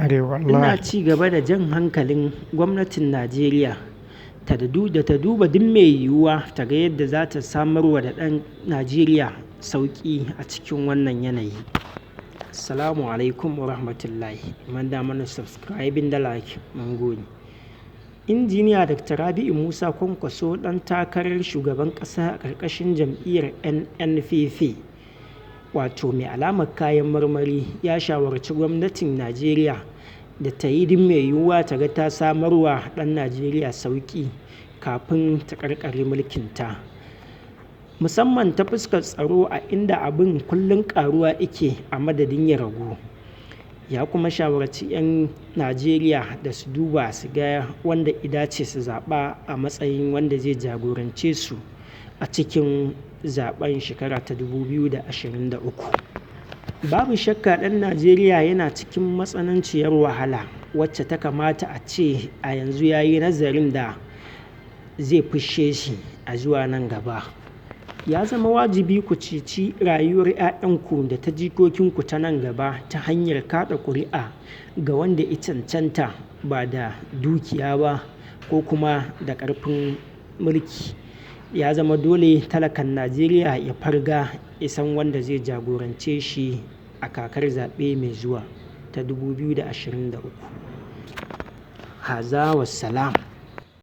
arewa ina wallahi. ci gaba da jan hankalin gwamnatin Najeriya da ta duba duk mai yiwuwa ta ga yadda za ta samarwa da ɗan Najeriya sauƙi a cikin wannan yanayi. Assalamu alaikum wa rahmatullahi. Man da mana subscribing da like, mun gode. Injiniya Dr. Rabi'u Musa Kwankwaso ɗan takarar shugaban ƙasa a ƙarƙashin jam'iyyar NNPP wato mai alamar kayan marmari ya shawarci gwamnatin Najeriya da ta yi duk mai yiwuwa ta ga ta samarwa ɗan Najeriya sauƙi kafin ta ƙarƙare mulkinta. Musamman ta fuskar tsaro a inda abin kullum ƙaruwa yake a madadin ya ragu. Ya kuma shawarci 'yan Najeriya da su duba su ga wanda idace su zaɓa a matsayin wanda zai jagorance su a cikin zaɓen shekara ta 2023. Babu shakka ɗan Najeriya yana cikin matsananciyar wahala wacce ta kamata a ce a yanzu ya yi nazarin da zai fisshe shi a zuwa nan gaba. Ya zama wajibi ku ceci rayuwar 'ya'yanku da ta jikokinku ta nan gaba ta hanyar kaɗa ƙuri'a ga wanda ya cancanta ba da dukiya ba ko kuma da ƙarfin mulki. Ya zama dole talakan Najeriya ya farga ya san wanda zai jagorance shi a kakar zaɓe mai zuwa ta 2023. Haza wassalam.